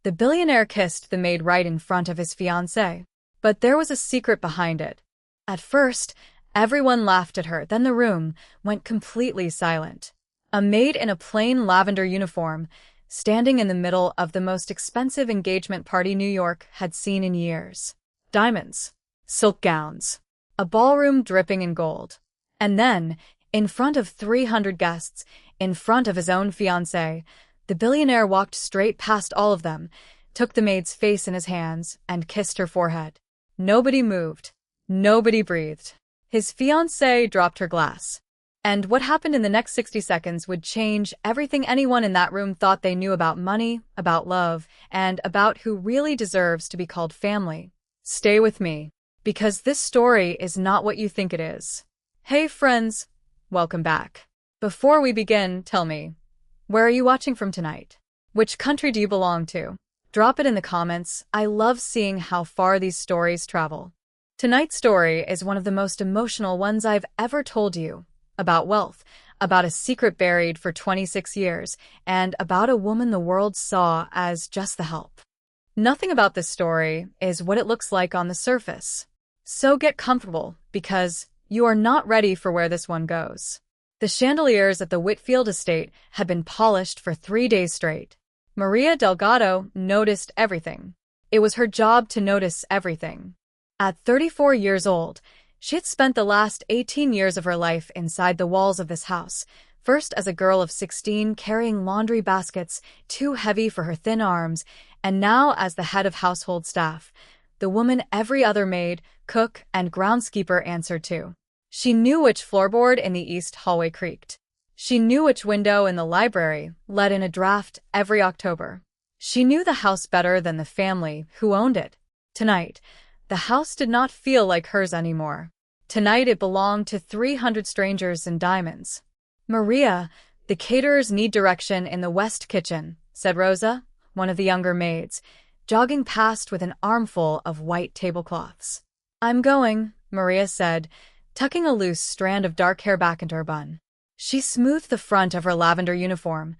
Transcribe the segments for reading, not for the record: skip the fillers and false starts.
The billionaire kissed the maid right in front of his fiancée. But there was a secret behind it. At first, everyone laughed at her, then the room went completely silent. A maid in a plain lavender uniform, standing in the middle of the most expensive engagement party New York had seen in years. Diamonds, silk gowns, a ballroom dripping in gold. And then, in front of 300 guests, in front of his own fiancée, the billionaire walked straight past all of them, took the maid's face in his hands, and kissed her forehead. Nobody moved. Nobody breathed. His fiancée dropped her glass. And what happened in the next 60 seconds would change everything anyone in that room thought they knew about money, about love, and about who really deserves to be called family. Stay with me, because this story is not what you think it is. Hey friends, welcome back. Before we begin, tell me, where are you watching from tonight? Which country do you belong to? Drop it in the comments. I love seeing how far these stories travel. Tonight's story is one of the most emotional ones I've ever told you. About wealth, about a secret buried for 26 years, and about a woman the world saw as just the help. Nothing about this story is what it looks like on the surface. So get comfortable, because you are not ready for where this one goes. The chandeliers at the Whitfield estate had been polished for 3 days straight. Maria Delgado noticed everything. It was her job to notice everything. At 34 years old, she had spent the last 18 years of her life inside the walls of this house, first as a girl of 16 carrying laundry baskets too heavy for her thin arms, and now as the head of household staff, the woman every other maid, cook, and groundskeeper answered to. She knew which floorboard in the east hallway creaked. She knew which window in the library let in a draft every October. She knew the house better than the family who owned it. Tonight, the house did not feel like hers anymore. Tonight it belonged to 300 strangers in diamonds. Maria, the caterers need direction in the west kitchen, said Rosa, one of the younger maids, jogging past with an armful of white tablecloths. I'm going, Maria said, tucking a loose strand of dark hair back into her bun. She smoothed the front of her lavender uniform,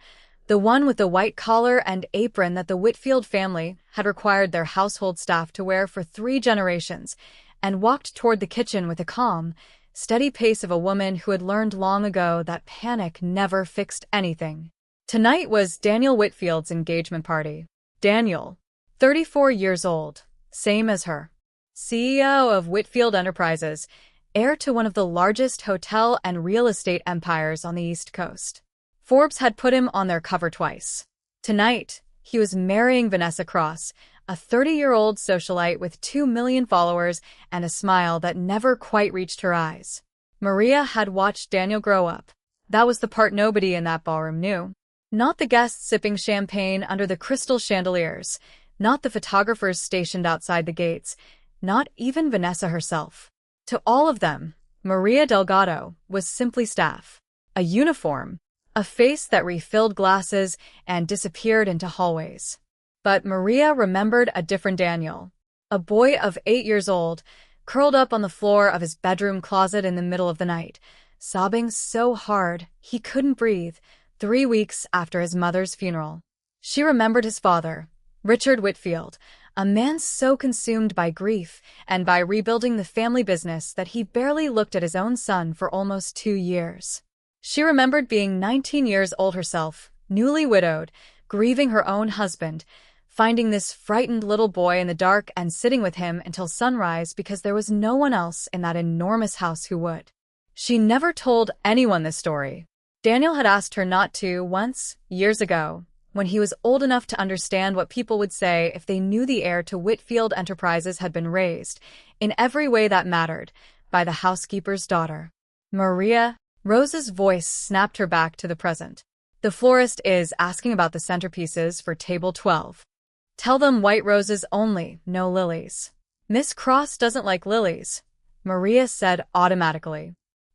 the one with the white collar and apron that the Whitfield family had required their household staff to wear for 3 generations, and walked toward the kitchen with a calm, steady pace of a woman who had learned long ago that panic never fixed anything. Tonight was Daniel Whitfield's engagement party. Daniel, 34 years old, same as her. CEO of Whitfield Enterprises, heir to one of the largest hotel and real estate empires on the East Coast. Forbes had put him on their cover twice. Tonight, he was marrying Vanessa Cross, a 30-year-old socialite with 2 million followers and a smile that never quite reached her eyes. Maria had watched Daniel grow up. That was the part nobody in that ballroom knew. Not the guests sipping champagne under the crystal chandeliers, not the photographers stationed outside the gates, not even Vanessa herself. To all of them, Maria Delgado was simply staff. A uniform, a face that refilled glasses and disappeared into hallways. But Maria remembered a different Daniel, a boy of 8 years old, curled up on the floor of his bedroom closet in the middle of the night, sobbing so hard he couldn't breathe, 3 weeks after his mother's funeral. She remembered his father, Richard Whitfield, a man so consumed by grief and by rebuilding the family business that he barely looked at his own son for almost 2 years. She remembered being 19 years old herself, newly widowed, grieving her own husband, finding this frightened little boy in the dark and sitting with him until sunrise because there was no one else in that enormous house who would. She never told anyone this story. Daniel had asked her not to once, years ago, when he was old enough to understand what people would say if they knew the heir to Whitfield Enterprises had been raised, in every way that mattered, by the housekeeper's daughter. Maria, Rosa's voice snapped her back to the present. The florist is asking about the centerpieces for table 12. Tell them white roses only, no lilies. Miss Cross doesn't like lilies, Maria said automatically.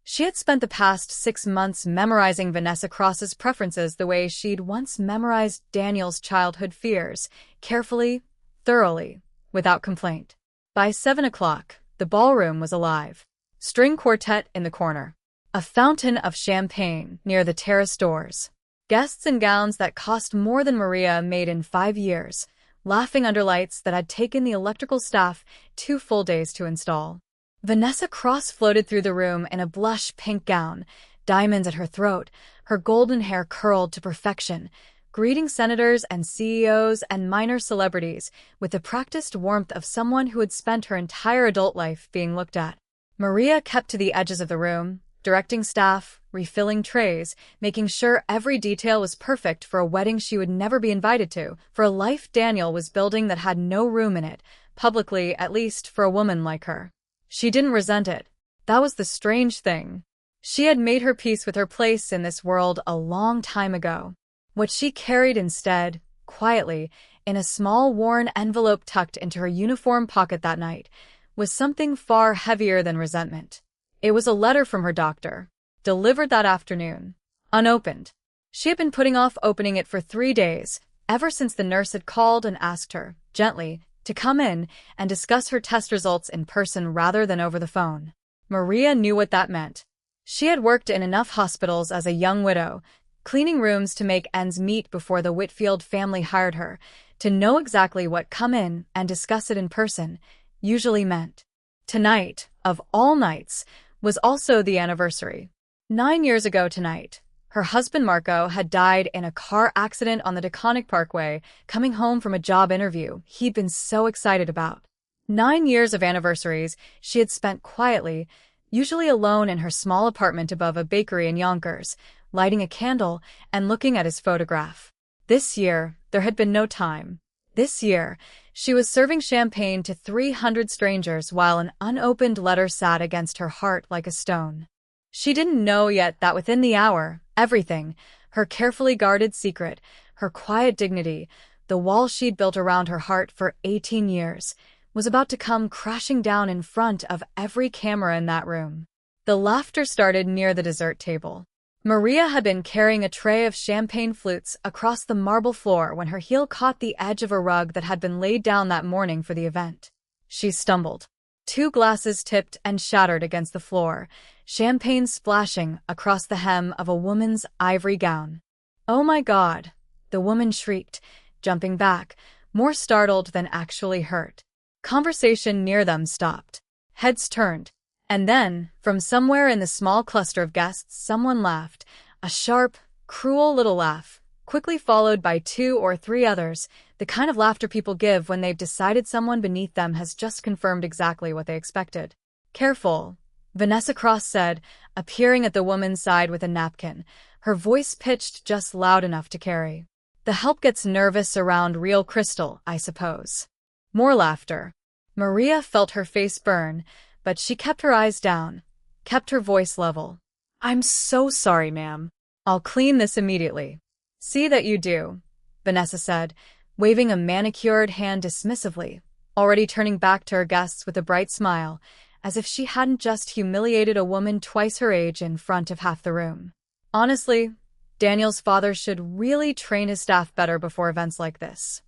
She had spent the past 6 months memorizing Vanessa Cross's preferences the way she'd once memorized Daniel's childhood fears, carefully, thoroughly, without complaint. By 7 o'clock, the ballroom was alive. String quartet in the corner. A fountain of champagne near the terrace doors. Guests in gowns that cost more than Maria made in 5 years, laughing under lights that had taken the electrical staff 2 full days to install. Vanessa floated through the room in a blush pink gown, diamonds at her throat, her golden hair curled to perfection, greeting senators and CEOs and minor celebrities with the practiced warmth of someone who had spent her entire adult life being looked at. Maria kept to the edges of the room, directing staff, refilling trays, making sure every detail was perfect for a wedding she would never be invited to, for a life Daniel was building that had no room in it, publicly at least for a woman like her. She didn't resent it. That was the strange thing. She had made her peace with her place in this world a long time ago. What she carried instead, quietly, in a small worn envelope tucked into her uniform pocket that night, was something far heavier than resentment. It was a letter from her doctor, delivered that afternoon, unopened. She had been putting off opening it for 3 days, ever since the nurse had called and asked her, gently, to come in and discuss her test results in person rather than over the phone. Maria knew what that meant. She had worked in enough hospitals as a young widow, cleaning rooms to make ends meet before the Whitfield family hired her, to know exactly what come in and discuss it in person usually meant. Tonight, of all nights, was also the anniversary. 9 years ago tonight, her husband Marco had died in a car accident on the Deconic Parkway, coming home from a job interview he'd been so excited about. 9 years of anniversaries she had spent quietly, usually alone in her small apartment above a bakery in Yonkers, lighting a candle and looking at his photograph. This year, there had been no time. This year, she was serving champagne to 300 strangers while an unopened letter sat against her heart like a stone. She didn't know yet that within the hour, everything, her carefully guarded secret, her quiet dignity, the wall she'd built around her heart for 18 years, was about to come crashing down in front of every camera in that room. The laughter started near the dessert table. Maria had been carrying a tray of champagne flutes across the marble floor when her heel caught the edge of a rug that had been laid down that morning for the event. She stumbled. 2 glasses tipped and shattered against the floor, champagne splashing across the hem of a woman's ivory gown. "Oh my God!" the woman shrieked, jumping back, more startled than actually hurt. Conversation near them stopped. Heads turned. And then, from somewhere in the small cluster of guests, someone laughed, a sharp, cruel little laugh, quickly followed by 2 or 3 others, the kind of laughter people give when they've decided someone beneath them has just confirmed exactly what they expected. "Careful," Vanessa Cross said, appearing at the woman's side with a napkin, her voice pitched just loud enough to carry. "The help gets nervous around real crystal, I suppose." More laughter. Maria felt her face burn, but she kept her eyes down, kept her voice level. "I'm so sorry, ma'am. I'll clean this immediately." "See that you do," Vanessa said, waving a manicured hand dismissively, already turning back to her guests with a bright smile, as if she hadn't just humiliated a woman twice her age in front of half the room. Honestly, Daniel's father should really train his staff better before events like this.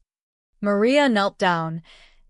Maria knelt down,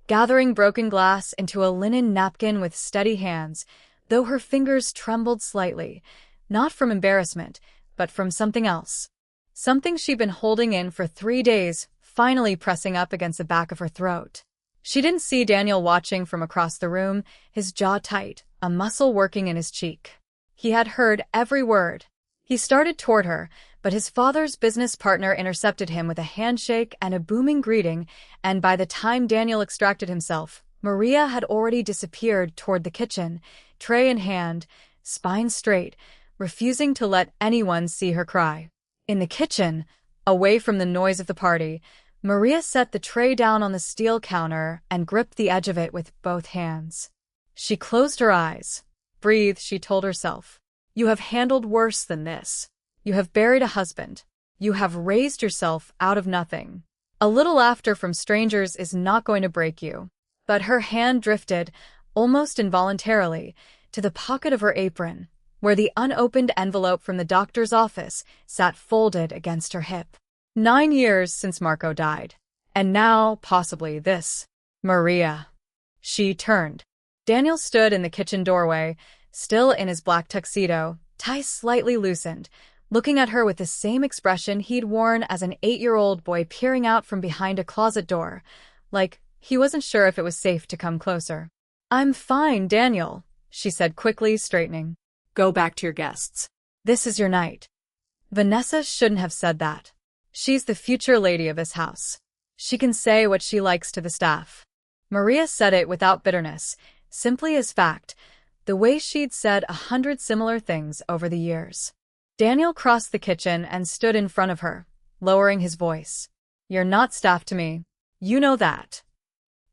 gathering broken glass into a linen napkin with steady hands, though her fingers trembled slightly, not from embarrassment, but from something else. Something she'd been holding in for 3 days, finally pressing up against the back of her throat. She didn't see Daniel watching from across the room, his jaw tight, a muscle working in his cheek. He had heard every word. He started toward her, but his father's business partner intercepted him with a handshake and a booming greeting, and by the time Daniel extracted himself, Maria had already disappeared toward the kitchen, tray in hand, spine straight, refusing to let anyone see her cry. In the kitchen, away from the noise of the party, Maria set the tray down on the steel counter and gripped the edge of it with both hands. She closed her eyes. "Breathe," she told herself. "You have handled worse than this. You have buried a husband. You have raised yourself out of nothing. A little laughter from strangers is not going to break you." But her hand drifted, almost involuntarily, to the pocket of her apron, where the unopened envelope from the doctor's office sat folded against her hip. 9 years since Marco died. And now, possibly, this. Maria. She turned. Daniel stood in the kitchen doorway, still in his black tuxedo, tie slightly loosened, looking at her with the same expression he'd worn as an 8-year-old boy peering out from behind a closet door, like he wasn't sure if it was safe to come closer. "I'm fine, Daniel," she said quickly, straightening. "Go back to your guests. "This is your night." Vanessa shouldn't have said that. She's the future lady of this house. She can say what she likes to the staff. Maria said it without bitterness, simply as fact, the way she'd said 100 similar things over the years. Daniel crossed the kitchen and stood in front of her, lowering his voice. "You're not staff to me. You know that."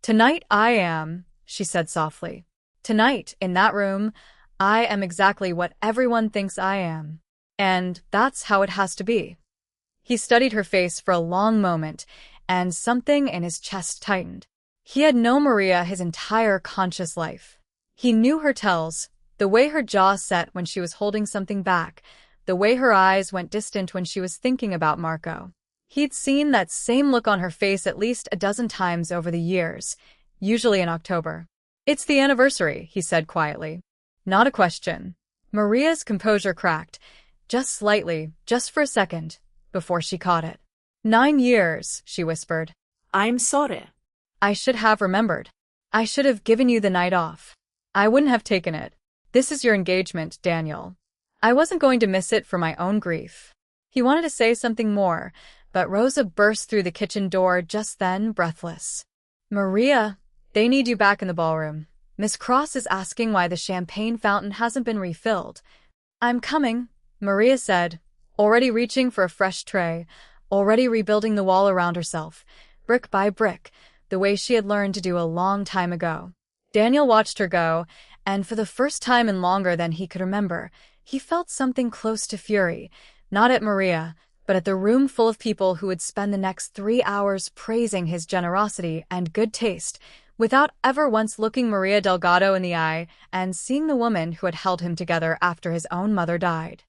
"Tonight I am," she said softly. "Tonight, in that room, I am exactly what everyone thinks I am. And that's how it has to be." He studied her face for a long moment, and something in his chest tightened. He had known Maria his entire conscious life. He knew her tells, the way her jaw set when she was holding something back, the way her eyes went distant when she was thinking about Marco. He'd seen that same look on her face at least a dozen times over the years, usually in October. "It's the anniversary," he said quietly. "Not a question." Maria's composure cracked, just slightly, just for a second, before she caught it. 9 years, she whispered. "I'm sorry." "I should have remembered. I should have given you the night off. I wouldn't have taken it. This is your engagement, Daniel. I wasn't going to miss it for my own grief." He wanted to say something more, but Rosa burst through the kitchen door just then, breathless. "Maria, they need you back in the ballroom. Miss Cross is asking why the champagne fountain hasn't been refilled." "I'm coming," Maria said, already reaching for a fresh tray, already rebuilding the wall around herself, brick by brick, the way she had learned to do a long time ago. Daniel watched her go, and for the first time in longer than he could remember, he felt something close to fury, not at Maria, but at the room full of people who would spend the next 3 hours praising his generosity and good taste, without ever once looking Maria Delgado in the eye and seeing the woman who had held him together after his own mother died.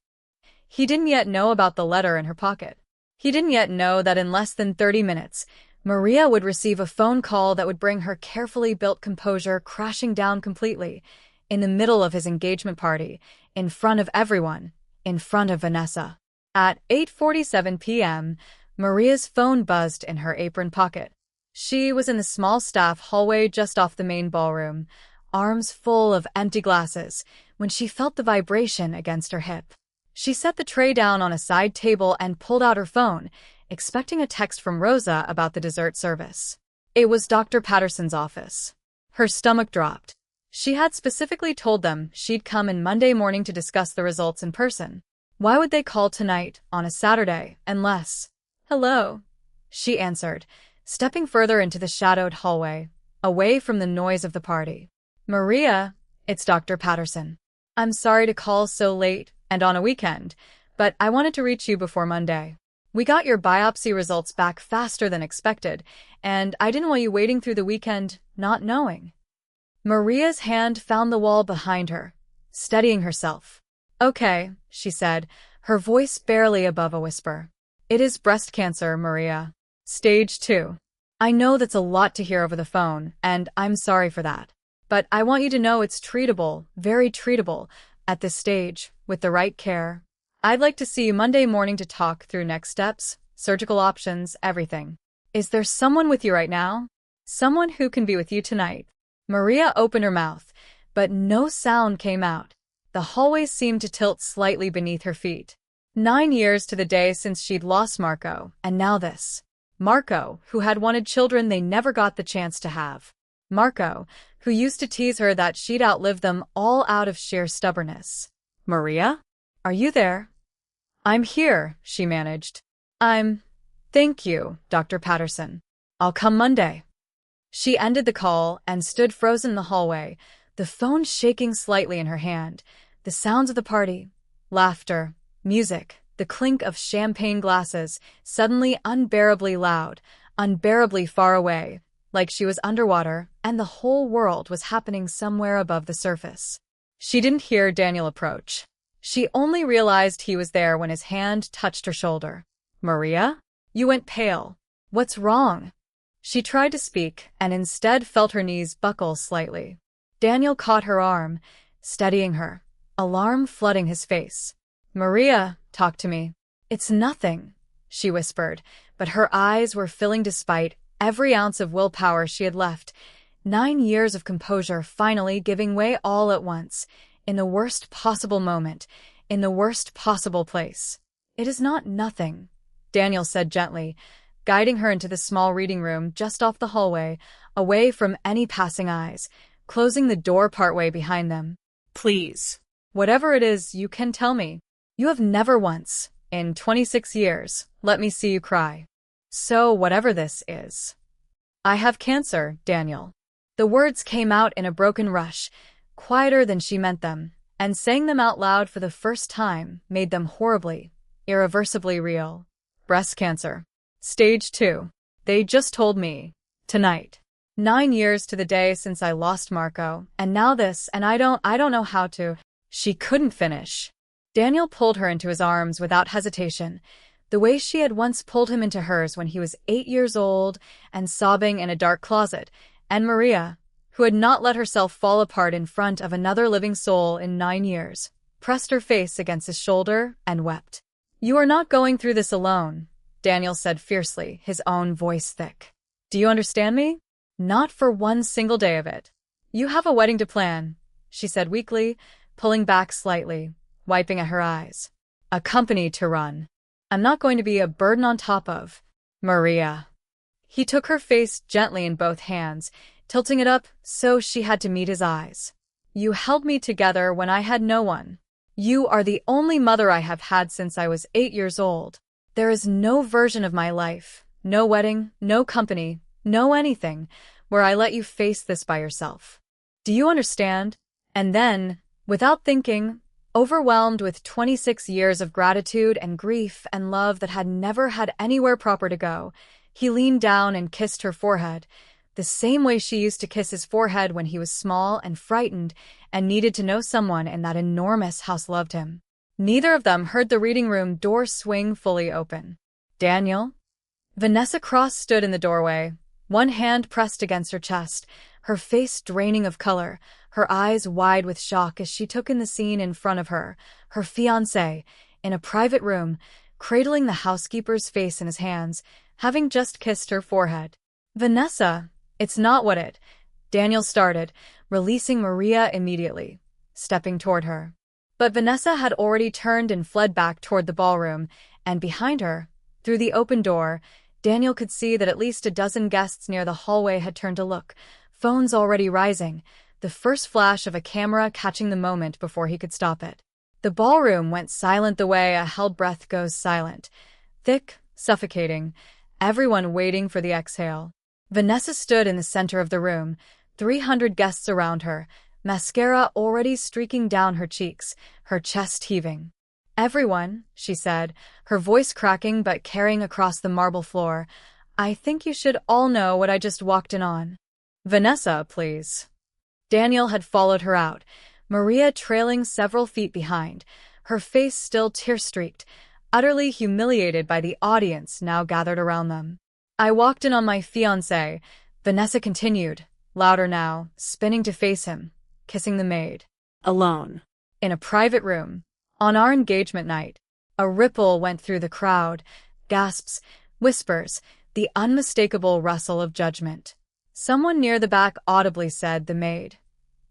He didn't yet know about the letter in her pocket. He didn't yet know that in less than 30 minutes, Maria would receive a phone call that would bring her carefully built composure crashing down completely, in the middle of his engagement party, in front of everyone, in front of Vanessa. At 8:47 p.m., Maria's phone buzzed in her apron pocket. She was in the small staff hallway just off the main ballroom, arms full of empty glasses, when she felt the vibration against her hip. She set the tray down on a side table and pulled out her phone, expecting a text from Rosa about the dessert service. It was Dr. Patterson's office. Her stomach dropped. She had specifically told them she'd come in Monday morning to discuss the results in person. Why would they call tonight, on a Saturday, unless— "Hello," she answered, stepping further into the shadowed hallway, away from the noise of the party. "Maria, it's Dr. Patterson. I'm sorry to call so late and on a weekend, but I wanted to reach you before Monday. We got your biopsy results back faster than expected, and I didn't want you waiting through the weekend not knowing." Maria's hand found the wall behind her, steadying herself. "Okay," she said, her voice barely above a whisper. "It is breast cancer, Maria. Stage 2. I know that's a lot to hear over the phone, and I'm sorry for that. But I want you to know it's treatable, very treatable, at this stage, with the right care. I'd like to see you Monday morning to talk through next steps, surgical options, everything. Is there someone with you right now? Someone who can be with you tonight?" Maria opened her mouth, but no sound came out. The hallway seemed to tilt slightly beneath her feet. 9 years to the day since she'd lost Marco, and now this. Marco, who had wanted children they never got the chance to have. Marco, who used to tease her that she'd outlived them all out of sheer stubbornness. "Maria? Are you there?" "I'm here," she managed. Thank you, Dr. Patterson. I'll come Monday." She ended the call and stood frozen in the hallway, the phone shaking slightly in her hand. The sounds of the party, laughter, music, the clink of champagne glasses, suddenly unbearably loud, unbearably far away, like she was underwater and the whole world was happening somewhere above the surface. She didn't hear Daniel approach. She only realized he was there when his hand touched her shoulder. "Maria? You went pale. What's wrong?" She tried to speak and instead felt her knees buckle slightly. Daniel caught her arm, steadying her, alarm flooding his face. "Maria, Talk to me. It's nothing, she whispered, but her eyes were filling despite every ounce of willpower she had left. 9 years of composure finally giving way all at once, in the worst possible moment, in the worst possible place. It is not nothing, Daniel said gently, guiding her into the small reading room just off the hallway, away from any passing eyes, closing the door partway behind them. Please. Whatever it is, you can tell me. You have never once, in 26 years, let me see you cry. So whatever this is. I have cancer, Daniel. The words came out in a broken rush, quieter than she meant them, and saying them out loud for the first time made them horribly, irreversibly real. Breast cancer. Stage 2. They just told me. Tonight. 9 years to the day since I lost Marco, and now this, and I don't know how to. She couldn't finish. Daniel pulled her into his arms without hesitation, the way she had once pulled him into hers when he was 8 years old and sobbing in a dark closet, and Maria, who had not let herself fall apart in front of another living soul in 9 years, pressed her face against his shoulder and wept. You are not going through this alone, Daniel said fiercely, his own voice thick. Do you understand me? Not for one single day of it. You have a wedding to plan, she said weakly, pulling back slightly, wiping at her eyes. A company to run. I'm not going to be a burden on top of Maria. He took her face gently in both hands, tilting it up so she had to meet his eyes. You held me together when I had no one. You are the only mother I have had since I was 8 years old. There is no version of my life, no wedding, no company, no anything, where I let you face this by yourself. Do you understand? And then, without thinking, overwhelmed with 26 years of gratitude and grief and love that had never had anywhere proper to go, he leaned down and kissed her forehead, the same way she used to kiss his forehead when he was small and frightened and needed to know someone in that enormous house loved him. Neither of them heard the reading room door swing fully open. Daniel? Vanessa Cross stood in the doorway, one hand pressed against her chest, her face draining of color, her eyes wide with shock as she took in the scene in front of her, her fiancé, in a private room, cradling the housekeeper's face in his hands, having just kissed her forehead. Vanessa, it's not what it. Daniel started, releasing Maria immediately, stepping toward her. But Vanessa had already turned and fled back toward the ballroom, and behind her, through the open door, Daniel could see that at least a dozen guests near the hallway had turned to look, phones already rising, the first flash of a camera catching the moment before he could stop it. The ballroom went silent the way a held breath goes silent, thick, suffocating, everyone waiting for the exhale. Vanessa stood in the center of the room, 300 guests around her, mascara already streaking down her cheeks, her chest heaving. Everyone, she said, her voice cracking but carrying across the marble floor, I think you should all know what I just walked in on. Vanessa, please. Daniel had followed her out, Maria trailing several feet behind, her face still tear-streaked, utterly humiliated by the audience now gathered around them. I walked in on my fiancé, Vanessa continued, louder now, spinning to face him, kissing the maid. Alone. In a private room. On our engagement night. A ripple went through the crowd, gasps, whispers, the unmistakable rustle of judgment. Someone near the back audibly said the maid.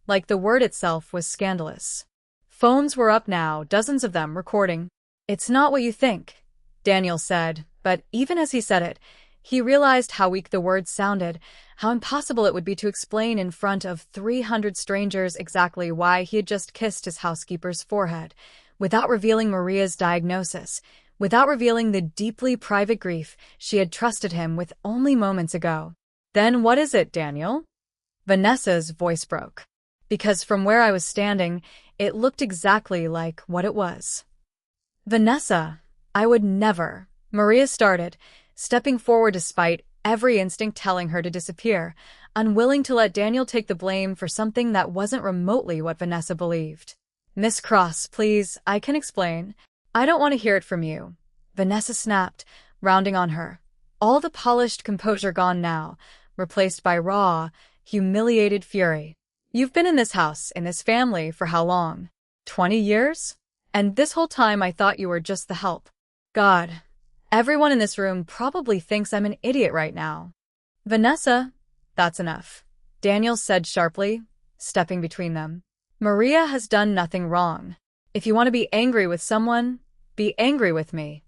Like the word itself was scandalous. Phones were up now, dozens of them recording. It's not what you think, Daniel said, but even as he said it, he realized how weak the words sounded, how impossible it would be to explain in front of 300 strangers exactly why he had just kissed his housekeeper's forehead, without revealing Maria's diagnosis, without revealing the deeply private grief she had trusted him with only moments ago. Then what is it, Daniel? Vanessa's voice broke. Because from where I was standing, it looked exactly like what it was. Vanessa, I would never, Maria started, stepping forward despite every instinct telling her to disappear, unwilling to let Daniel take the blame for something that wasn't remotely what Vanessa believed. Miss Cross, please, I can explain. I don't want to hear it from you. Vanessa snapped, rounding on her. All the polished composure gone now, replaced by raw, humiliated fury. You've been in this house, in this family, for how long? 20 years? And this whole time I thought you were just the help. God, everyone in this room probably thinks I'm an idiot right now. Vanessa, that's enough, Daniel said sharply, stepping between them. Maria has done nothing wrong. If you want to be angry with someone, be angry with me.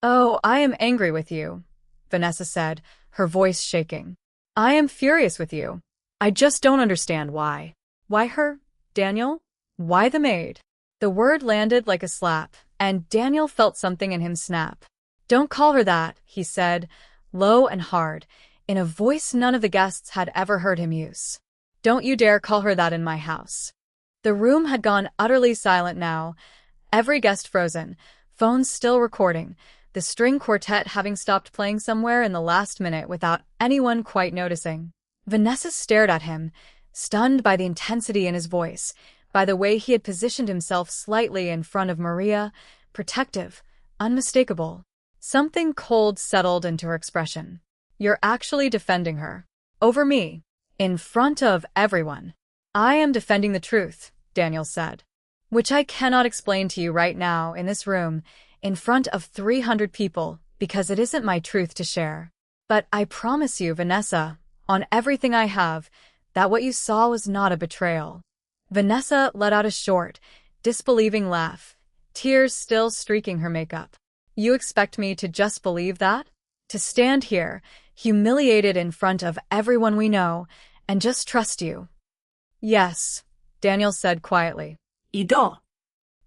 Oh, I am angry with you, Vanessa said, her voice shaking. I am furious with you. I just don't understand why. Why her, Daniel? Why the maid? The word landed like a slap, and Daniel felt something in him snap. Don't call her that, he said, low and hard, in a voice none of the guests had ever heard him use. Don't you dare call her that in my house. The room had gone utterly silent now, every guest frozen, phones still recording, the string quartet having stopped playing somewhere in the last minute without anyone quite noticing. Vanessa stared at him, stunned by the intensity in his voice, by the way he had positioned himself slightly in front of Maria, protective, unmistakable. Something cold settled into her expression. You're actually defending her. Over me. In front of everyone. I am defending the truth, Daniel said. Which I cannot explain to you right now in this room, in front of 300 people, because it isn't my truth to share. But I promise you, Vanessa, on everything I have, that what you saw was not a betrayal. Vanessa let out a short, disbelieving laugh, tears still streaking her makeup. You expect me to just believe that? To stand here, humiliated in front of everyone we know, and just trust you? Yes, Daniel said quietly. Ido.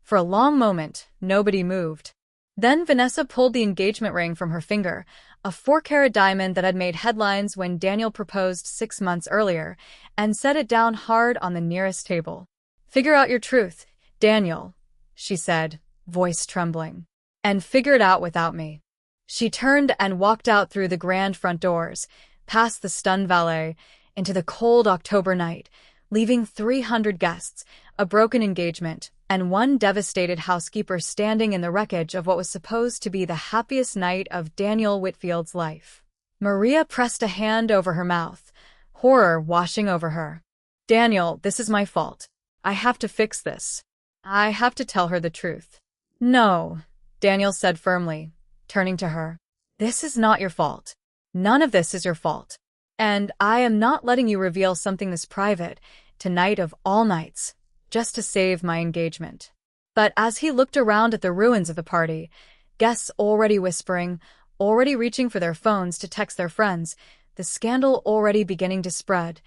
For a long moment, nobody moved. Then Vanessa pulled the engagement ring from her finger, a 4-carat diamond that had made headlines when Daniel proposed 6 months earlier, and set it down hard on the nearest table. Figure out your truth, Daniel, she said, voice trembling. And figure it out without me. She turned and walked out through the grand front doors, past the stunned valet, into the cold October night, leaving 300 guests, a broken engagement, and one devastated housekeeper standing in the wreckage of what was supposed to be the happiest night of Daniel Whitfield's life. Maria pressed a hand over her mouth, horror washing over her. Daniel, this is my fault. I have to fix this. I have to tell her the truth. No, Daniel said firmly, turning to her. This is not your fault. None of this is your fault. And I am not letting you reveal something this private, tonight of all nights, just to save my engagement. But as he looked around at the ruins of the party, guests already whispering, already reaching for their phones to text their friends, the scandal already beginning to spread,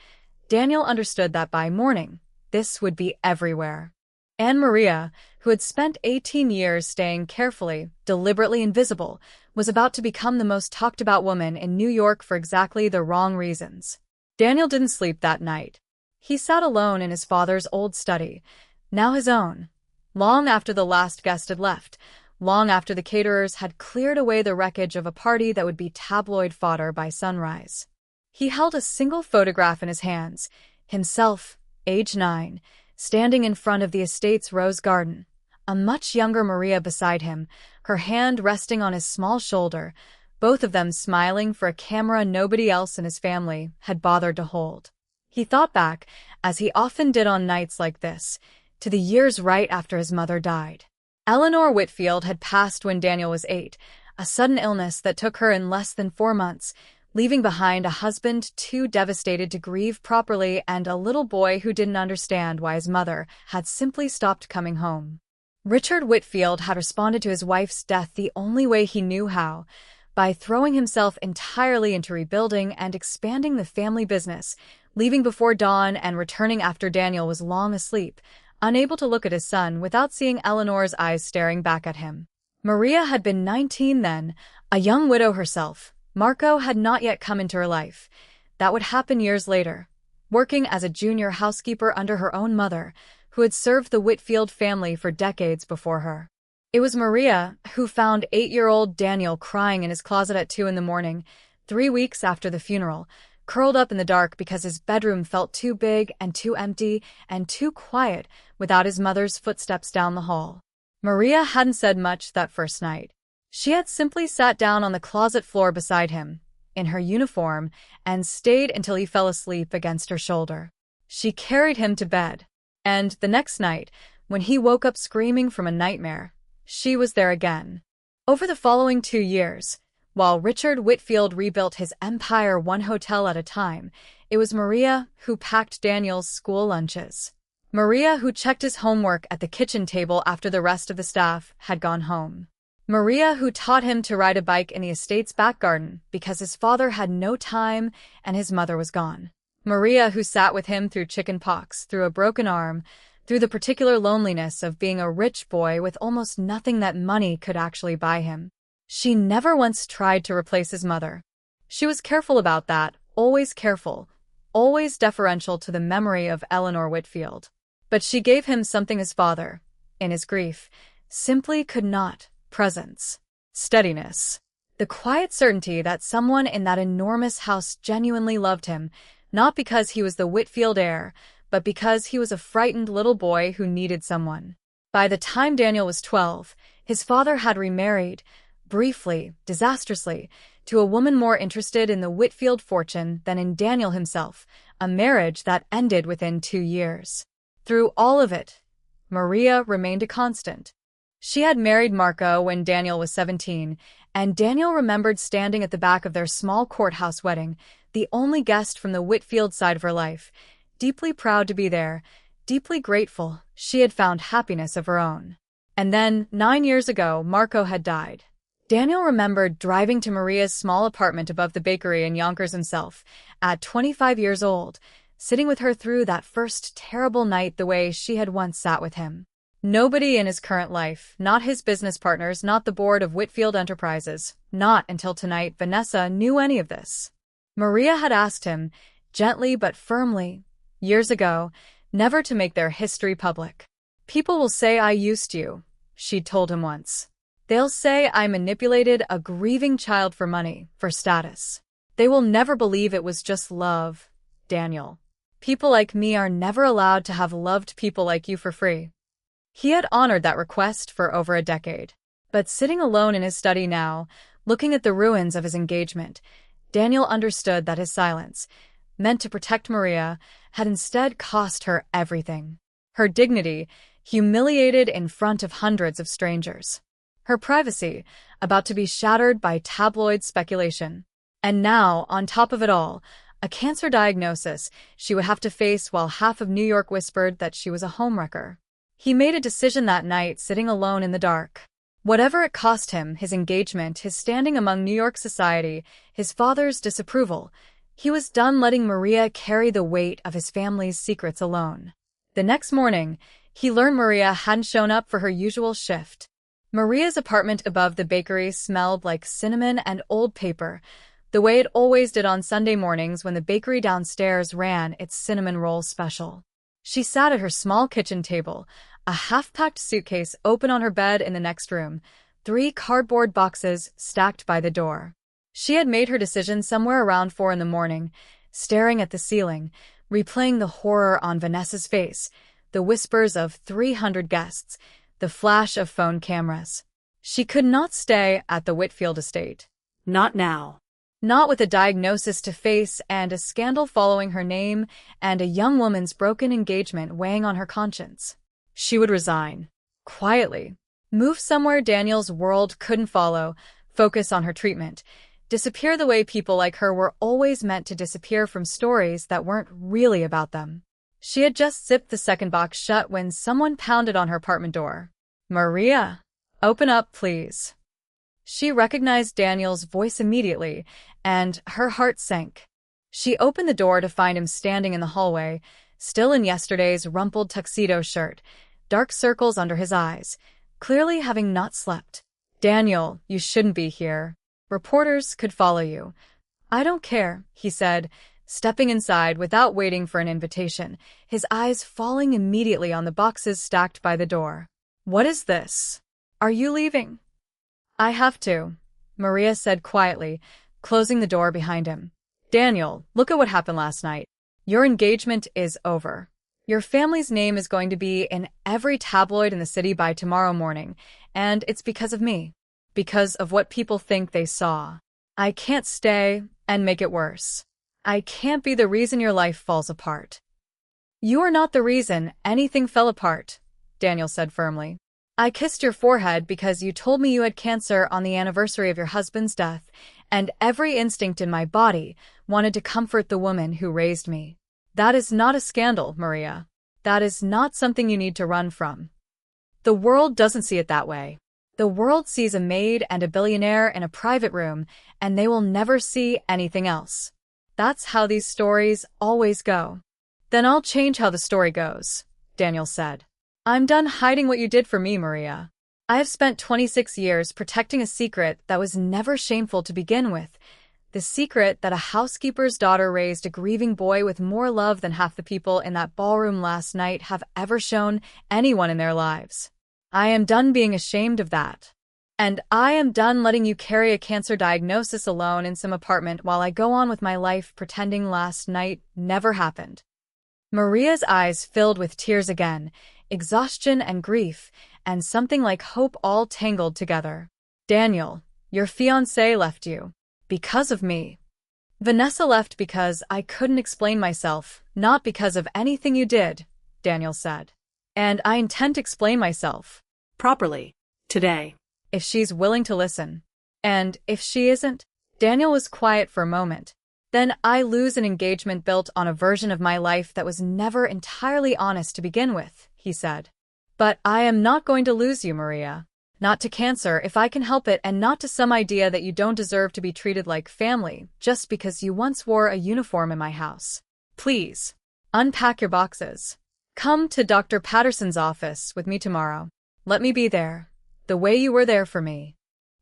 Daniel understood that by morning, this would be everywhere. Anne Maria, who had spent 18 years staying carefully, deliberately invisible, was about to become the most talked-about woman in New York for exactly the wrong reasons. Daniel didn't sleep that night. He sat alone in his father's old study, now his own, long after the last guest had left, long after the caterers had cleared away the wreckage of a party that would be tabloid fodder by sunrise. He held a single photograph in his hands, himself, age 9, standing in front of the estate's rose garden, a much younger Maria beside him, her hand resting on his small shoulder, both of them smiling for a camera nobody else in his family had bothered to hold. He thought back, as he often did on nights like this, to the years right after his mother died. Eleanor Whitfield had passed when Daniel was 8, a sudden illness that took her in less than 4 months, leaving behind a husband too devastated to grieve properly and a little boy who didn't understand why his mother had simply stopped coming home. Richard Whitfield had responded to his wife's death the only way he knew how, by throwing himself entirely into rebuilding and expanding the family business, leaving before dawn and returning after Daniel was long asleep, unable to look at his son without seeing Eleanor's eyes staring back at him. Maria had been 19 then, a young widow herself. Marco had not yet come into her life. That would happen years later, working as a junior housekeeper under her own mother, who had served the Whitfield family for decades before her. It was Maria who found 8-year-old Daniel crying in his closet at 2 in the morning, 3 weeks after the funeral, curled up in the dark because his bedroom felt too big and too empty and too quiet without his mother's footsteps down the hall. Maria hadn't said much that first night. She had simply sat down on the closet floor beside him, in her uniform, and stayed until he fell asleep against her shoulder. She carried him to bed. And the next night, When he woke up screaming from a nightmare, she was there again. Over the following 2 years, while Richard Whitfield rebuilt his empire one hotel at a time, it was Maria who packed Daniel's school lunches. Maria who checked his homework at the kitchen table after the rest of the staff had gone home. Maria who taught him to ride a bike in the estate's back garden because his father had no time and his mother was gone. Maria who sat with him through chicken pox, through a broken arm, through the particular loneliness of being a rich boy with almost nothing that money could actually buy him. She never once tried to replace his mother. She was careful about that, always careful, always deferential to the memory of Eleanor Whitfield. But she gave him something his father, in his grief, simply could not: presence, steadiness, the quiet certainty that someone in that enormous house genuinely loved him, not because he was the Whitfield heir, but because he was a frightened little boy who needed someone. By the time Daniel was 12, his father had remarried, briefly, disastrously, to a woman more interested in the Whitfield fortune than in Daniel himself, a marriage that ended within 2 years. Through all of it, Maria remained a constant. She had married Marco when Daniel was 17, and Daniel remembered standing at the back of their small courthouse wedding, the only guest from the Whitfield side of her life, deeply proud to be there, deeply grateful she had found happiness of her own. And then, 9 years ago, Marco had died. Daniel remembered driving to Maria's small apartment above the bakery in Yonkers himself, at 25 years old, sitting with her through that first terrible night the way she had once sat with him. Nobody in his current life, not his business partners, not the board of Whitfield Enterprises, not until tonight Vanessa knew any of this. Maria had asked him, gently but firmly, years ago, never to make their history public. "People will say I used you," she'd told him once. "They'll say I manipulated a grieving child for money, for status. They will never believe it was just love, Daniel. People like me are never allowed to have loved people like you for free." He had honored that request for over a decade. But sitting alone in his study now, looking at the ruins of his engagement, Daniel understood that his silence, meant to protect Maria, had instead cost her everything. Her dignity, humiliated in front of hundreds of strangers. Her privacy, about to be shattered by tabloid speculation. And now, on top of it all, a cancer diagnosis she would have to face while half of New York whispered that she was a homewrecker. He made a decision that night, sitting alone in the dark. Whatever it cost him, his engagement, his standing among New York society, his father's disapproval, he was done letting Maria carry the weight of his family's secrets alone. The next morning, he learned Maria hadn't shown up for her usual shift. Maria's apartment above the bakery smelled like cinnamon and old paper, the way it always did on Sunday mornings when the bakery downstairs ran its cinnamon roll special. She sat at her small kitchen table, a half-packed suitcase open on her bed in the next room, 3 cardboard boxes stacked by the door. She had made her decision somewhere around 4 in the morning, staring at the ceiling, replaying the horror on Vanessa's face, the whispers of 300 guests, the flash of phone cameras. She could not stay at the Whitfield estate. Not now. Not with a diagnosis to face and a scandal following her name and a young woman's broken engagement weighing on her conscience. She would resign. Quietly. Move somewhere Daniel's world couldn't follow, focus on her treatment, disappear the way people like her were always meant to disappear from stories that weren't really about them. She had just zipped the second box shut when someone pounded on her apartment door. "Maria, open up, please." She recognized Daniel's voice immediately, and her heart sank. She opened the door to find him standing in the hallway, still in yesterday's rumpled tuxedo shirt, dark circles under his eyes, clearly having not slept. "Daniel, you shouldn't be here. Reporters could follow you." "I don't care," he said, stepping inside without waiting for an invitation, his eyes falling immediately on the boxes stacked by the door. "What is this? Are you leaving?" "I have to," Maria said quietly, closing the door behind him. "Daniel, look at what happened last night. Your engagement is over. Your family's name is going to be in every tabloid in the city by tomorrow morning, and it's because of me. Because of what people think they saw. I can't stay and make it worse. I can't be the reason your life falls apart." "You are not the reason anything fell apart," Daniel said firmly. I kissed your forehead because you told me you had cancer on the anniversary of your husband's death, and every instinct in my body wanted to comfort the woman who raised me. That is not a scandal, Maria. That is not something you need to run from. The world doesn't see it that way. The world sees a maid and a billionaire in a private room, and they will never see anything else. That's how these stories always go. Then I'll change how the story goes, Daniel said. I'm done hiding what you did for me, Maria. I have spent 26 years protecting a secret that was never shameful to begin with. The secret that a housekeeper's daughter raised a grieving boy with more love than half the people in that ballroom last night have ever shown anyone in their lives. I am done being ashamed of that. And I am done letting you carry a cancer diagnosis alone in some apartment while I go on with my life pretending last night never happened. Maria's eyes filled with tears again, exhaustion and grief, and something like hope all tangled together. Daniel, your fiancé left you. Because of me. Vanessa left because I couldn't explain myself, not because of anything you did, Daniel said. And I intend to explain myself. Properly. Today. If she's willing to listen. And if she isn't? Daniel was quiet for a moment. Then I lose an engagement built on a version of my life that was never entirely honest to begin with, he said. But I am not going to lose you, Maria. Not to cancer if I can help it, and not to some idea that you don't deserve to be treated like family just because you once wore a uniform in my house. Please, unpack your boxes. Come to Dr. Patterson's office with me tomorrow. Let me be there, the way you were there for me.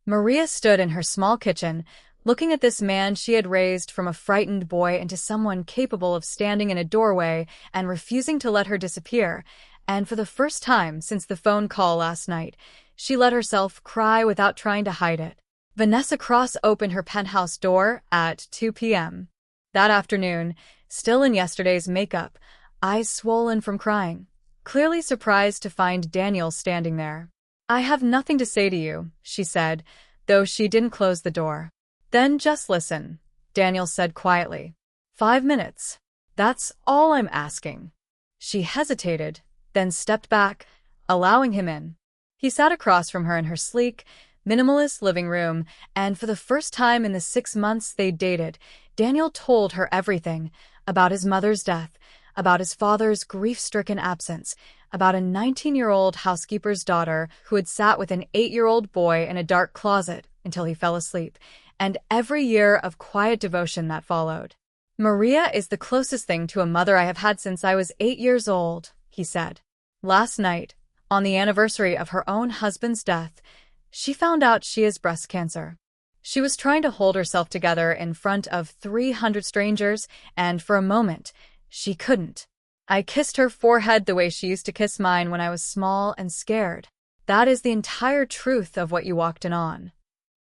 Maria stood in her small kitchen, looking at this man she had raised from a frightened boy into someone capable of standing in a doorway and refusing to let her disappear, and for the first time since the phone call last night, she let herself cry without trying to hide it. Vanessa Cross opened her penthouse door at 2 p.m. That afternoon, still in yesterday's makeup, eyes swollen from crying, clearly surprised to find Daniel standing there. I have nothing to say to you, she said, though she didn't close the door. Then just listen, Daniel said quietly. 5 minutes. That's all I'm asking. She hesitated, then stepped back, allowing him in. He sat across from her in her sleek, minimalist living room, and for the first time in the 6 months they'd dated, Daniel told her everything about his mother's death, about his father's grief-stricken absence, about a 19-year-old housekeeper's daughter who had sat with an 8-year-old boy in a dark closet until he fell asleep, and every year of quiet devotion that followed. Maria is the closest thing to a mother I have had since I was 8 years old, he said. Last night, on the anniversary of her own husband's death, she found out she has breast cancer. She was trying to hold herself together in front of 300 strangers, and for a moment, she couldn't. I kissed her forehead the way she used to kiss mine when I was small and scared. That is the entire truth of what you walked in on.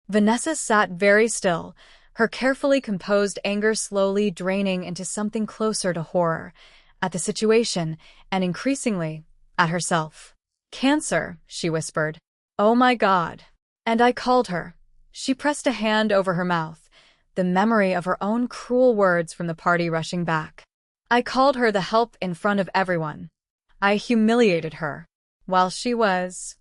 Vanessa sat very still, her carefully composed anger slowly draining into something closer to horror, at the situation, and increasingly, at herself. Cancer, she whispered. Oh my God. And I called her. She pressed a hand over her mouth, the memory of her own cruel words from the party rushing back. I called her the help in front of everyone. I humiliated her. While she was...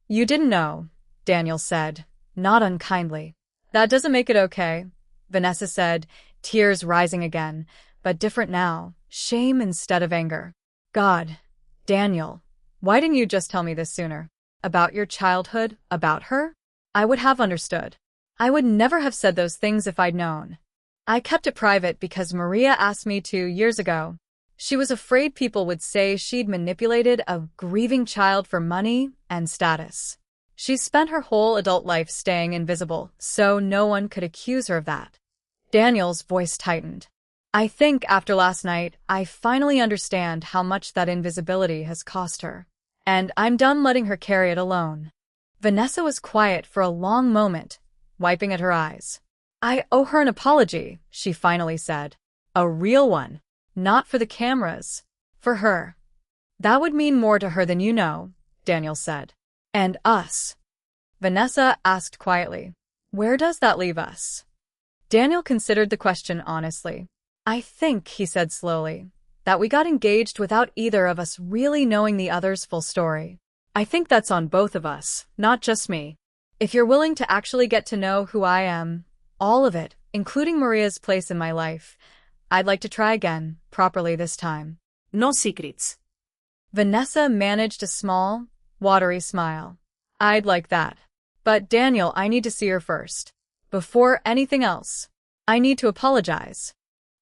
You didn't know, Daniel said, not unkindly. That doesn't make it okay, Vanessa said, tears rising again, but different now, shame instead of anger. God, Daniel. Why didn't you just tell me this sooner? About your childhood, about her? I would have understood. I would never have said those things if I'd known. I kept it private because Maria asked me to years ago. She was afraid people would say she'd manipulated a grieving child for money and status. She's spent her whole adult life staying invisible, so no one could accuse her of that. Daniel's voice tightened. I think after last night, I finally understand how much that invisibility has cost her. And I'm done letting her carry it alone. Vanessa was quiet for a long moment, wiping at her eyes. I owe her an apology, she finally said. A real one. Not for the cameras. For her. That would mean more to her than you know, Daniel said. And us. Vanessa asked quietly. Where does that leave us? Daniel considered the question honestly. I think, he said slowly, that we got engaged without either of us really knowing the other's full story. I think that's on both of us, not just me. If you're willing to actually get to know who I am, all of it, including Maria's place in my life, I'd like to try again, properly this time. No secrets. Vanessa managed a small, watery smile. I'd like that. But Daniel, I need to see her first. Before anything else, I need to apologize.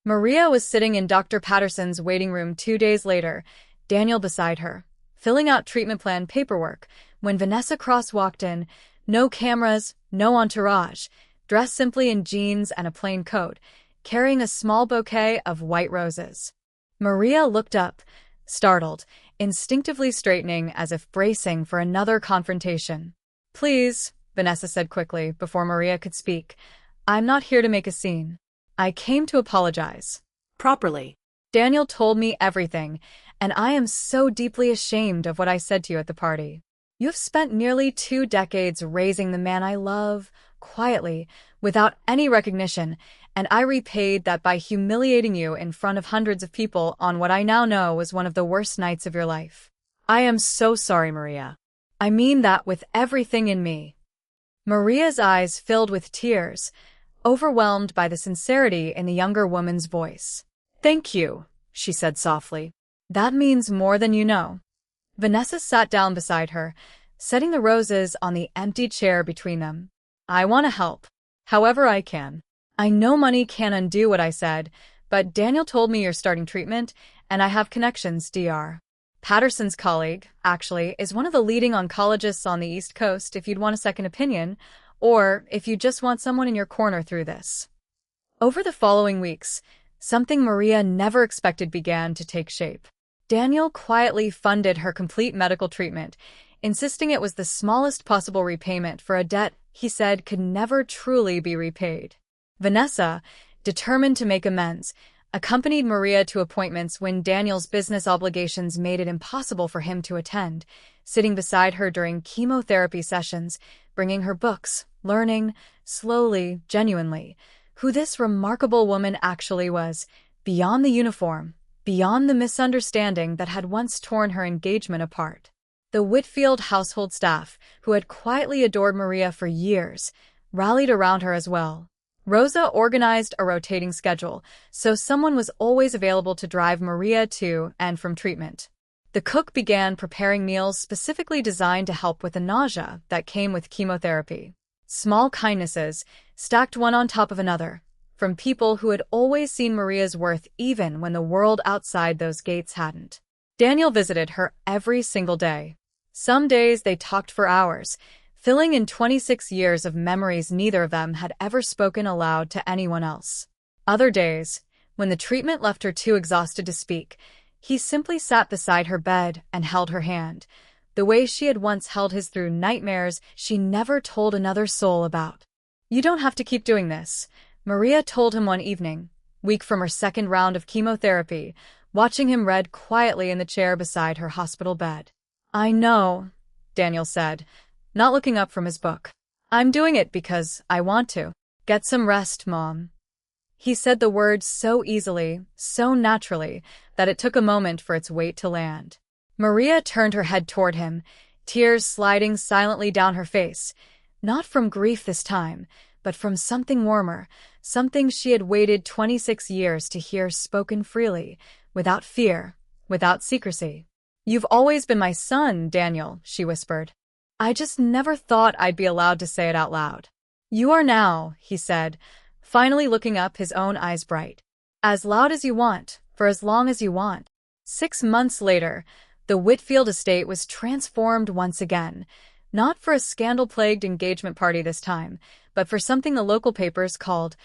Maria was sitting in Dr. Patterson's waiting room 2 days later, Daniel beside her, filling out treatment plan paperwork, when Vanessa Cross walked in. No cameras, no entourage, dressed simply in jeans and a plain coat, carrying a small bouquet of white roses. Maria looked up, startled, instinctively straightening as if bracing for another confrontation. Please, Vanessa said quickly before Maria could speak. I'm not here to make a scene. I came to apologize. Properly. Daniel told me everything, and I am so deeply ashamed of what I said to you at the party. You've spent nearly 2 decades raising the man I love, quietly, without any recognition, and I repaid that by humiliating you in front of hundreds of people on what I now know was one of the worst nights of your life. I am so sorry, Maria. I mean that with everything in me. Maria's eyes filled with tears, overwhelmed by the sincerity in the younger woman's voice. Thank you, she said softly. That means more than you know. Vanessa sat down beside her, setting the roses on the empty chair between them. I want to help, however I can. I know money can't undo what I said, but Daniel told me you're starting treatment, and I have connections, Dr. Patterson's colleague, actually, is one of the leading oncologists on the East Coast if you'd want a second opinion, or if you just want someone in your corner through this. Over the following weeks, something Maria never expected began to take shape. Daniel quietly funded her complete medical treatment, insisting it was the smallest possible repayment for a debt he said could never truly be repaid. Vanessa, determined to make amends, accompanied Maria to appointments when Daniel's business obligations made it impossible for him to attend, sitting beside her during chemotherapy sessions, bringing her books, learning, slowly, genuinely, who this remarkable woman actually was, beyond the uniform, beyond the misunderstanding that had once torn her engagement apart. The Whitfield household staff, who had quietly adored Maria for years, rallied around her as well. Rosa organized a rotating schedule, so someone was always available to drive Maria to and from treatment. The cook began preparing meals specifically designed to help with the nausea that came with chemotherapy. Small kindnesses, stacked one on top of another, from people who had always seen Maria's worth even when the world outside those gates hadn't. Daniel visited her every single day. Some days they talked for hours, filling in 26 years of memories neither of them had ever spoken aloud to anyone else. Other days, when the treatment left her too exhausted to speak, he simply sat beside her bed and held her hand, the way she had once held his through nightmares she never told another soul about. You don't have to keep doing this, Maria told him one evening, weak from her second round of chemotherapy, watching him read quietly in the chair beside her hospital bed. I know, Daniel said, not looking up from his book. I'm doing it because I want to. Get some rest, Mom. He said the words so easily, so naturally, that it took a moment for its weight to land. Maria turned her head toward him, tears sliding silently down her face, not from grief this time, but from something warmer, something she had waited 26 years to hear spoken freely, without fear, without secrecy. You've always been my son, Daniel, she whispered. I just never thought I'd be allowed to say it out loud. You are now, he said, finally looking up, his own eyes bright. As loud as you want, for as long as you want. 6 months later, the Whitfield estate was transformed once again, not for a scandal-plagued engagement party this time, but for something the local papers called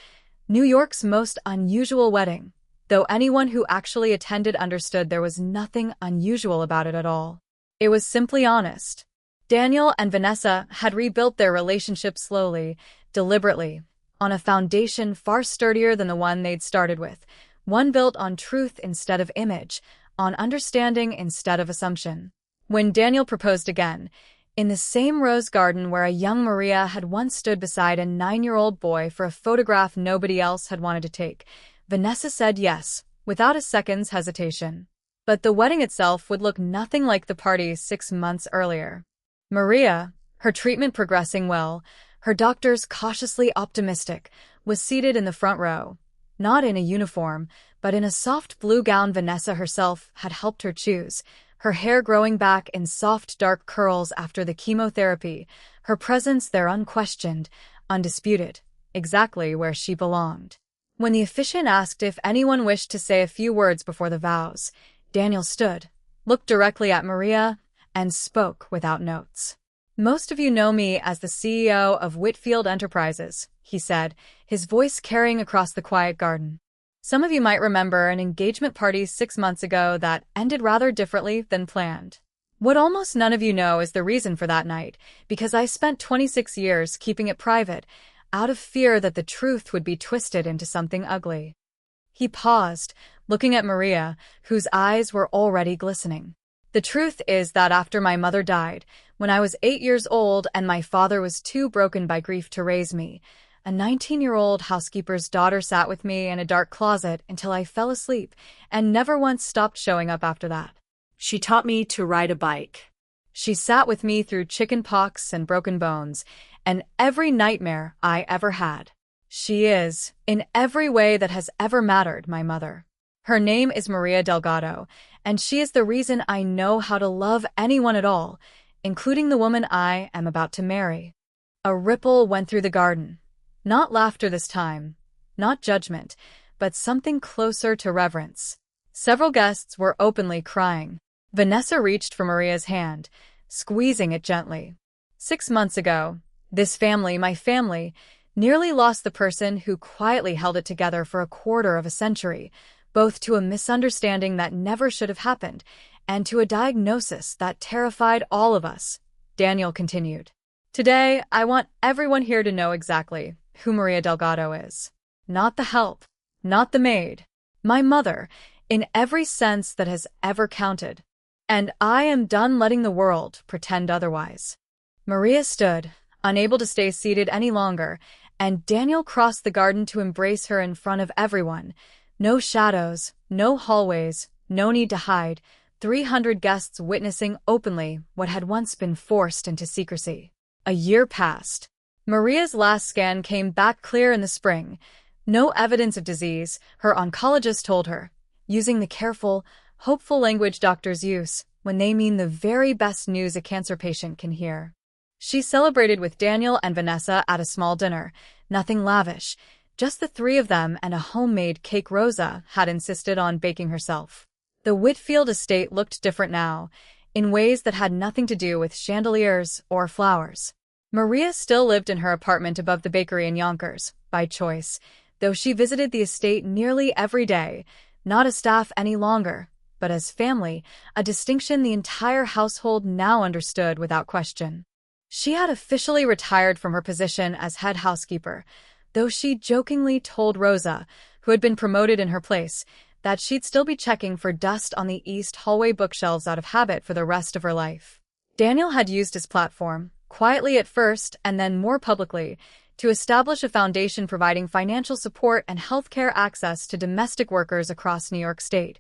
New York's most unusual wedding, though anyone who actually attended understood there was nothing unusual about it at all. It was simply honest. Daniel and Vanessa had rebuilt their relationship slowly, deliberately, on a foundation far sturdier than the one they'd started with, one built on truth instead of image, on understanding instead of assumption. When Daniel proposed again, in the same rose garden where a young Maria had once stood beside a 9-year-old boy for a photograph nobody else had wanted to take, Vanessa said yes, without a second's hesitation. But the wedding itself would look nothing like the party 6 months earlier. Maria, her treatment progressing well, her doctors cautiously optimistic, was seated in the front row. Not in a uniform, but in a soft blue gown Vanessa herself had helped her choose, her hair growing back in soft dark curls after the chemotherapy, her presence there unquestioned, undisputed, exactly where she belonged. When the officiant asked if anyone wished to say a few words before the vows, Daniel stood, looked directly at Maria, and spoke without notes. "Most of you know me as the CEO of Whitfield Enterprises," he said, his voice carrying across the quiet garden. "Some of you might remember an engagement party 6 months ago that ended rather differently than planned. What almost none of you know is the reason for that night, because I spent 26 years keeping it private, out of fear that the truth would be twisted into something ugly." He paused, looking at Maria, whose eyes were already glistening. "The truth is that after my mother died, when I was 8 years old and my father was too broken by grief to raise me, a 19-year-old housekeeper's daughter sat with me in a dark closet until I fell asleep and never once stopped showing up after that. She taught me to ride a bike. She sat with me through chicken pox and broken bones, and every nightmare I ever had. She is, in every way that has ever mattered, my mother. Her name is Maria Delgado, and she is the reason I know how to love anyone at all, including the woman I am about to marry." A ripple went through the garden. Not laughter this time, not judgment, but something closer to reverence. Several guests were openly crying. Vanessa reached for Maria's hand, squeezing it gently. 6 months ago, this family, my family, nearly lost the person who quietly held it together for a quarter of a century, both to a misunderstanding that never should have happened, and to a diagnosis that terrified all of us, Daniel continued. "Today, I want everyone here to know exactly who Maria Delgado is. Not the help, not the maid. My mother, in every sense that has ever counted. And I am done letting the world pretend otherwise." Maria stood, unable to stay seated any longer, and Daniel crossed the garden to embrace her in front of everyone. No shadows, no hallways, no need to hide, 300 guests witnessing openly what had once been forced into secrecy. A year passed. Maria's last scan came back clear in the spring. No evidence of disease, her oncologist told her, using the careful, hopeful language doctors use when they mean the very best news a cancer patient can hear. She celebrated with Daniel and Vanessa at a small dinner, nothing lavish, just the three of them and a homemade cake Rosa had insisted on baking herself. The Whitfield estate looked different now, in ways that had nothing to do with chandeliers or flowers. Maria still lived in her apartment above the bakery in Yonkers, by choice, though she visited the estate nearly every day, not as staff any longer, but as family, a distinction the entire household now understood without question. She had officially retired from her position as head housekeeper, though she jokingly told Rosa, who had been promoted in her place, that she'd still be checking for dust on the east hallway bookshelves out of habit for the rest of her life. Daniel had used his platform, quietly at first and then more publicly, to establish a foundation providing financial support and healthcare access to domestic workers across New York State,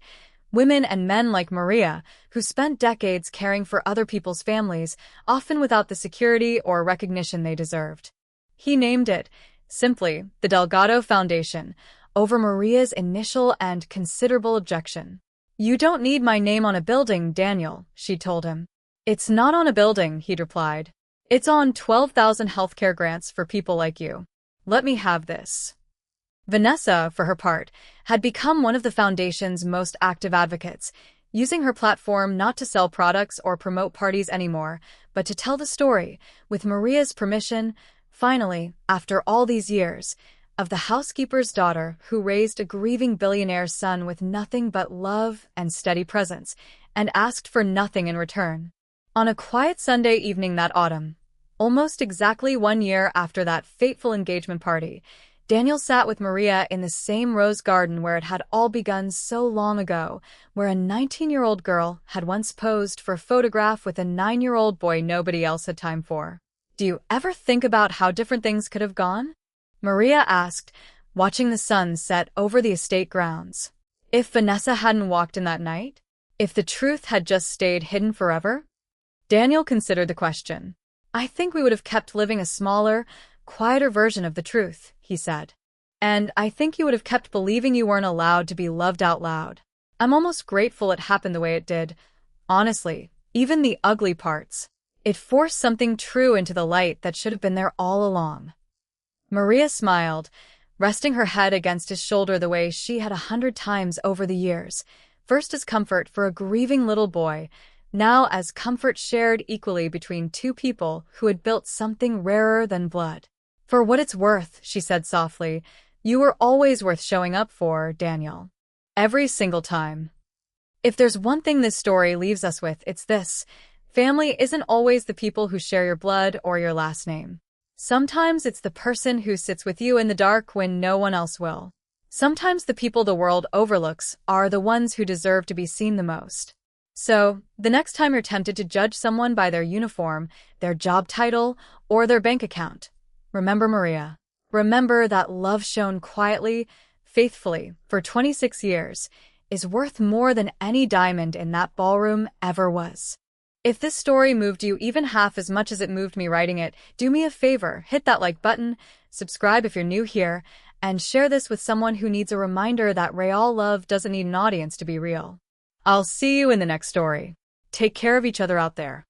women and men like Maria, who spent decades caring for other people's families, often without the security or recognition they deserved. He named it, simply, the Delgado Foundation, over Maria's initial and considerable objection. "You don't need my name on a building, Daniel," she told him. "It's not on a building," he'd replied. "It's on 12,000 healthcare grants for people like you. Let me have this." Vanessa, for her part, had become one of the foundation's most active advocates, using her platform not to sell products or promote parties anymore, but to tell the story, with Maria's permission, finally, after all these years, of the housekeeper's daughter who raised a grieving billionaire's son with nothing but love and steady presence, and asked for nothing in return. On a quiet Sunday evening that autumn, almost exactly 1 year after that fateful engagement party, Daniel sat with Maria in the same rose garden where it had all begun so long ago, where a 19-year-old girl had once posed for a photograph with a 9-year-old boy nobody else had time for. "Do you ever think about how different things could have gone?" Maria asked, watching the sun set over the estate grounds. If Vanessa hadn't walked in that night? If the truth had just stayed hidden forever? Daniel considered the question. I think we would have kept living a smaller, quieter version of the truth, he said. And I think you would have kept believing you weren't allowed to be loved out loud. I'm almost grateful it happened the way it did. Honestly, even the ugly parts. It forced something true into the light that should have been there all along. Maria smiled, resting her head against his shoulder the way she had 100 times over the years, first as comfort for a grieving little boy, now as comfort shared equally between two people who had built something rarer than blood. For what it's worth, she said softly, you were always worth showing up for, Daniel. Every single time. If there's one thing this story leaves us with, it's this. Family isn't always the people who share your blood or your last name. Sometimes it's the person who sits with you in the dark when no one else will. Sometimes the people the world overlooks are the ones who deserve to be seen the most. So, the next time you're tempted to judge someone by their uniform, their job title, or their bank account, remember Maria. Remember that love shown quietly, faithfully, for 26 years, is worth more than any diamond in that ballroom ever was. If this story moved you even half as much as it moved me writing it, do me a favor, hit that like button, subscribe if you're new here, and share this with someone who needs a reminder that real love doesn't need an audience to be real. I'll see you in the next story. Take care of each other out there.